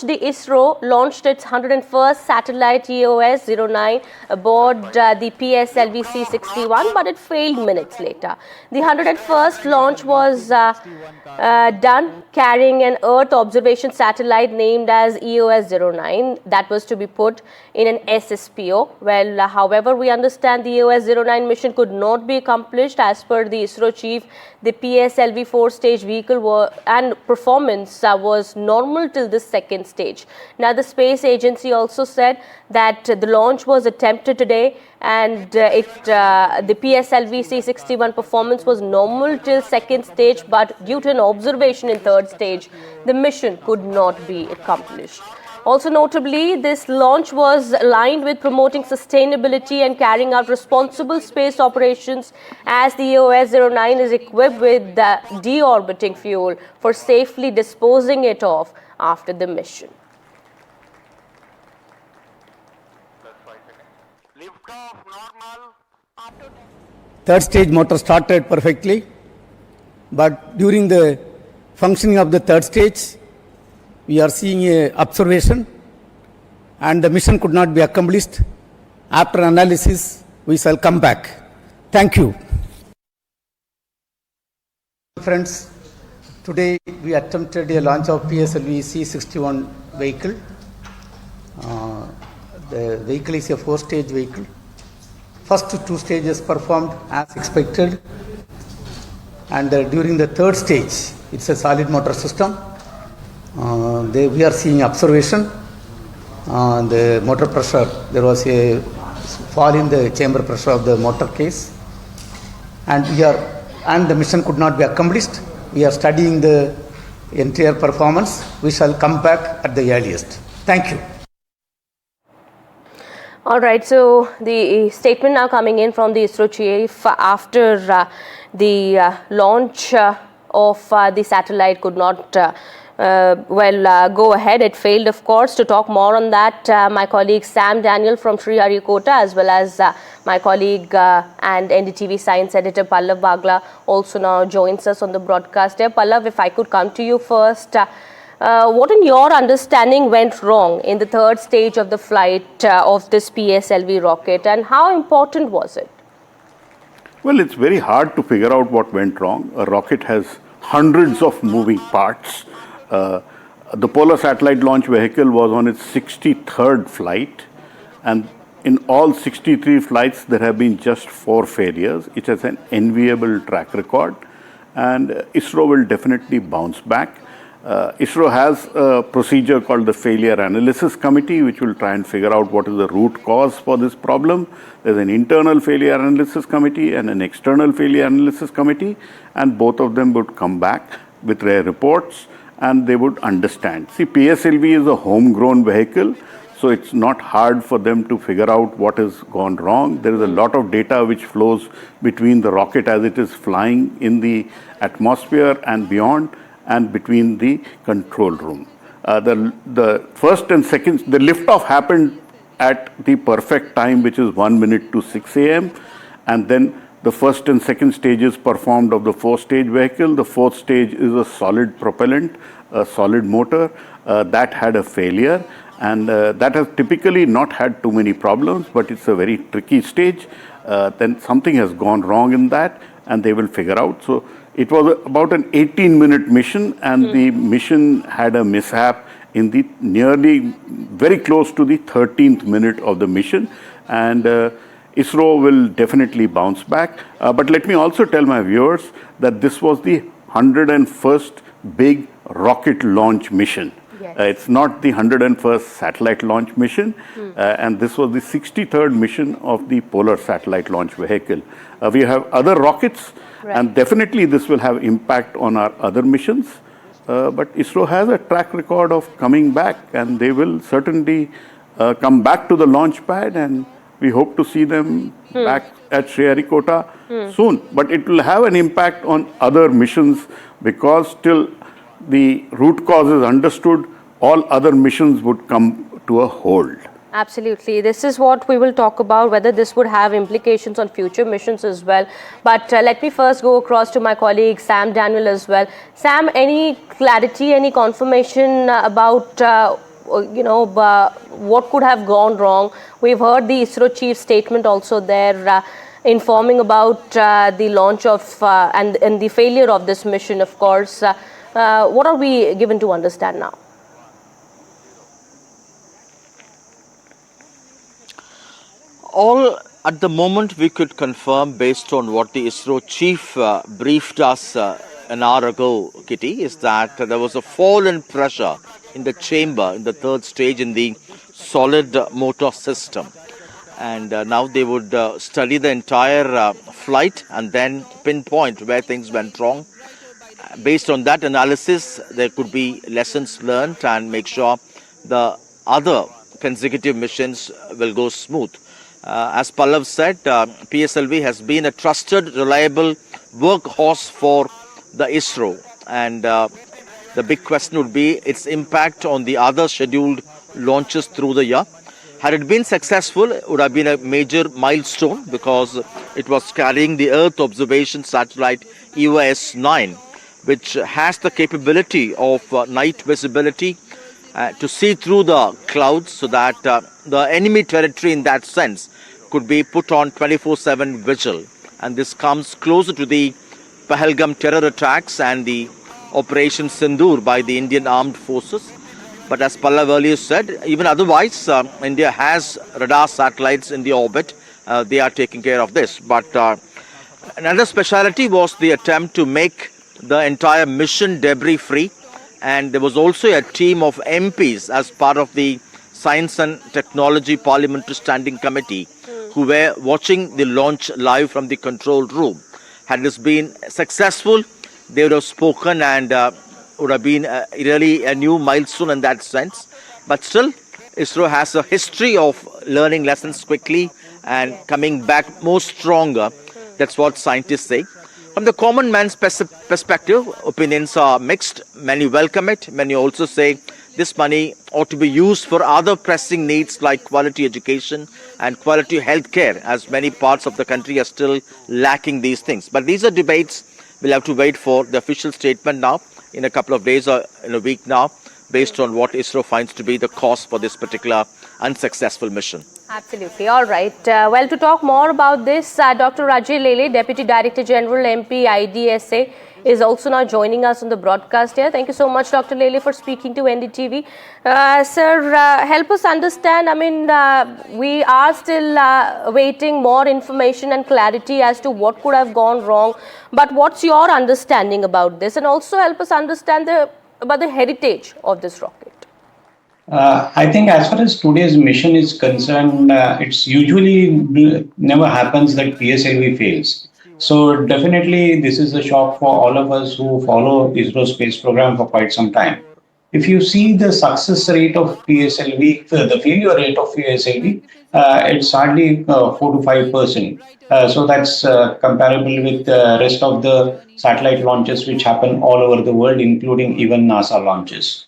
The ISRO launched its 101st satellite EOS-9 aboard the PSLV C-61, but it failed minutes later. The 101st launch was done carrying an Earth observation satellite named as EOS-9 that was to be put in an SSPO. Well, however, we understand the EOS-9 mission could not be accomplished as per the ISRO Chief. The PSLV 4-stage vehicle and performance was normal till the second stage. Now, the space agency also said that the launch was attempted today and the PSLV C-61 performance was normal till second stage, but due to an observation in third stage, the mission could not be accomplished. Also notably, this launch was aligned with promoting sustainability and carrying out responsible space operations, as the EOS-9 is equipped with the deorbiting fuel for safely disposing it off after the mission. Third stage motor started perfectly, but during the functioning of the third stage, we are seeing a observation and the mission could not be accomplished. After analysis, we shall come back. Thank you. Friends, today we attempted a launch of PSLV C-61 vehicle. The vehicle is a 4-stage vehicle. First 2 stages performed as expected, and during the third stage, it's a solid motor system. We are seeing observation. The motor pressure, there was a fall in the chamber pressure of the motor case, and the mission could not be accomplished. We are studying the entire performance. We shall come back at the earliest. Thank you. All right, so the statement now coming in from the ISRO Chief after the launch of the satellite could not go ahead. It failed, of course. To talk more on that, my colleague Sam Daniel from Sriharikota, as well as my colleague and NDTV science editor Pallav Bagla also now joins us on the broadcast. Pallav, if I could come to you first. What in your understanding went wrong in the third stage of the flight of this PSLV rocket, and how important was it? Well, it's very hard to figure out what went wrong. A rocket has hundreds of moving parts. The Polar Satellite Launch Vehicle was on its 63rd flight, and in all 63 flights there have been just 4 failures. It has an enviable track record, and ISRO will definitely bounce back. ISRO has a procedure called the Failure Analysis Committee, which will try and figure out what is the root cause for this problem. There's an internal Failure Analysis Committee and an external Failure Analysis Committee, and both of them would come back with their reports and they would understand. See, PSLV is a homegrown vehicle, so it's not hard for them to figure out what has gone wrong. There is a lot of data which flows between the rocket as it is flying in the atmosphere and beyond, and between the control room. The first and second, the liftoff happened at the perfect time, which is 1 minute to 6 a.m. And then the first and second stages performed of the 4-stage vehicle. The 4th stage is a solid propellant, a solid motor that had a failure, and that has typically not had too many problems, but it's a very tricky stage. Then something has gone wrong in that, and they will figure out. So it was about an 18-minute mission, and the mission had a mishap in the very close to the 13th minute of the mission, and ISRO will definitely bounce back. But let me also tell my viewers that this was the 101st big rocket launch mission. Yes. It's not the 101st satellite launch mission, and this was the 63rd mission of the Polar Satellite Launch Vehicle. We have other rockets, and definitely this will have impact on our other missions. But ISRO has a track record of coming back, and they will certainly come back to the launch pad, and we hope to see them back at Sriharikota soon. But it will have an impact on other missions, because till the root cause is understood, all other missions would come to a hold. Absolutely. This is what we will talk about, whether this would have implications on future missions as well. But let me first go across to my colleague Sam Daniel as well. Sam, any clarity, any confirmation about what could have gone wrong? We've heard the ISRO chief statement also there, informing about the launch of and the failure of this mission, of course. What are we given to understand now? All at the moment we could confirm, based on what the ISRO chief briefed us an hour ago, Kitty, is that there was a fall in pressure in the chamber in the third stage in the solid motor system. And now they would study the entire flight and then pinpoint where things went wrong. Based on that analysis, there could be lessons learned and make sure the other consecutive missions will go smooth. As Pallav said, PSLV has been a trusted, reliable workhorse for the ISRO. And the big question would be its impact on the other scheduled launches through the year. Had it been successful, it would have been a major milestone because it was carrying the Earth observation satellite EOS-9, which has the capability of night visibility to see through the clouds, so that the enemy territory in that sense could be put on 24/7 vigil. And this comes closer to the Pahalgam terror attacks and the Operation Sindoor by the Indian Armed Forces. But as Pallav earlier said, even otherwise, India has radar satellites in the orbit. They are taking care of this. But another speciality was the attempt to make the entire mission debris free. And there was also a team of MPs as part of the Science and Technology Parliamentary Standing Committee who were watching the launch live from the control room. Had this been successful, they would have spoken and would have been really a new milestone in that sense. But still, ISRO has a history of learning lessons quickly and coming back more stronger. That's what scientists say. From the common man's perspective, opinions are mixed. Many welcome it. Many also say this money ought to be used for other pressing needs like quality education and quality healthcare, as many parts of the country are still lacking these things. But these are debates. We'll have to wait for the official statement now in a couple of days or in a week now, based on what ISRO finds to be the cause for this particular unsuccessful mission. Absolutely. All right. Well, to talk more about this, Dr. Rajay Lele, Deputy Director General, MP, IDSA, is also now joining us on the broadcast here. Thank you so much, Dr. Lele, for speaking to NDTV. Sir, help us understand. I mean, we are still awaiting more information and clarity as to what could have gone wrong. But what's your understanding about this? And also help us understand about the heritage of this rocket. I think as far as today's mission is concerned, it's usually never happens that PSLV fails. So definitely this is a shock for all of us who follow ISRO space program for quite some time. If you see the success rate of PSLV, the failure rate of PSLV, it's hardly 4 to 5%. So that's comparable with the rest of the satellite launches which happen all over the world, including even NASA launches.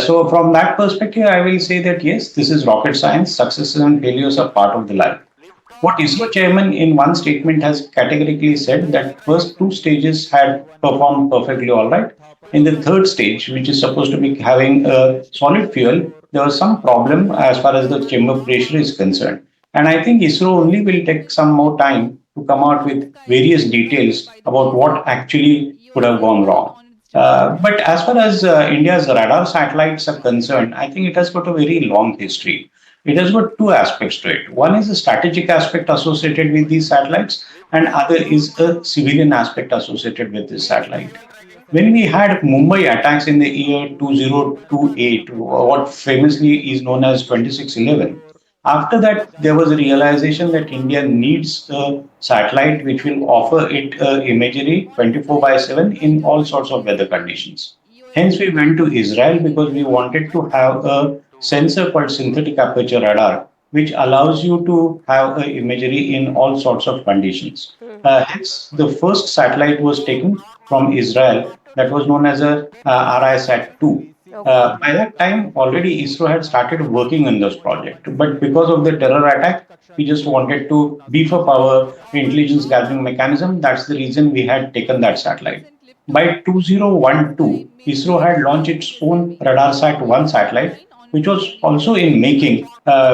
So from that perspective, I will say that yes, this is rocket science. Successes and failures are part of the life. What ISRO chairman in one statement has categorically said that first two stages had performed perfectly all right. In the third stage, which is supposed to be having a solid fuel, there was some problem as far as the chamber pressure is concerned. And I think ISRO only will take some more time to come out with various details about what actually could have gone wrong. But as far as India's radar satellites are concerned, I think it has got a very long history. It has got two aspects to it. One is a strategic aspect associated with these satellites, and other is a civilian aspect associated with this satellite. When we had Mumbai attacks in the year 2028, what famously is known as 2611, after that, there was a realization that India needs a satellite which will offer it imagery 24/7 in all sorts of weather conditions. Hence, we went to Israel because we wanted to have a sensor called synthetic aperture radar, which allows you to have imagery in all sorts of conditions. Hence, the first satellite was taken from Israel that was known as a RISAT-2. By that time, already ISRO had started working on this project. But because of the terror attack, we just wanted to beef up our intelligence gathering mechanism. That's the reason we had taken that satellite. By 2012, ISRO had launched its own RadarSat-1 satellite, which was also in making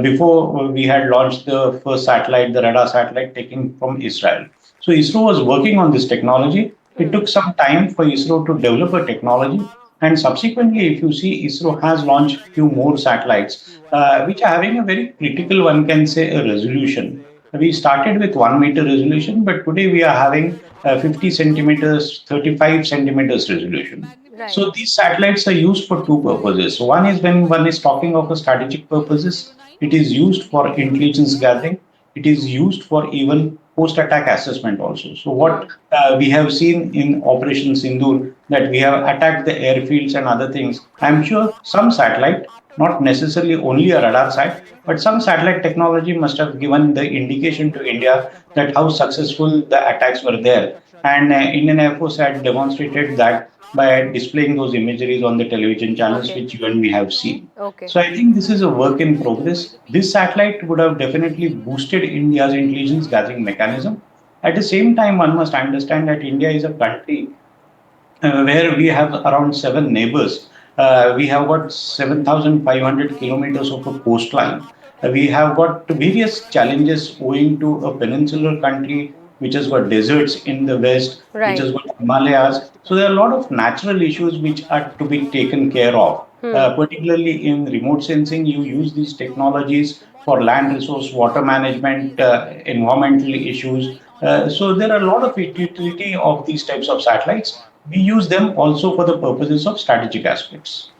before we had launched the first satellite, the radar satellite taken from Israel. So ISRO was working on this technology. It took some time for ISRO to develop a technology. And subsequently, if you see, ISRO has launched few more satellites, which are having a very critical, one can say, a resolution. We started with 1 meter resolution, but today we are having 50 centimeters, 35 centimeters resolution. Right. So these satellites are used for two purposes. One is when one is talking of a strategic purposes, it is used for intelligence gathering. It is used for even post-attack assessment also. So what we have seen in Operation Sindoor, that we have attacked the airfields and other things. I'm sure some satellite, not necessarily only a radar site, but some satellite technology must have given the indication to India that how successful the attacks were there. And Indian Air Force had demonstrated that by displaying those imageries on the television channels, Okay. which even we have seen. Okay. So I think this is a work in progress. This satellite would have definitely boosted India's intelligence gathering mechanism. At the same time, one must understand that India is a country where we have around seven neighbors. We have got 7,500 kilometers of a coastline. We have got various challenges owing to a peninsular country which has got deserts in the west, which Right. has got Himalayas. So there are a lot of natural issues which are to be taken care of. Particularly in remote sensing, you use these technologies for land resource, water management, environmental issues. So there are a lot of utility of these types of satellites. We use them also for the purposes of strategic aspects.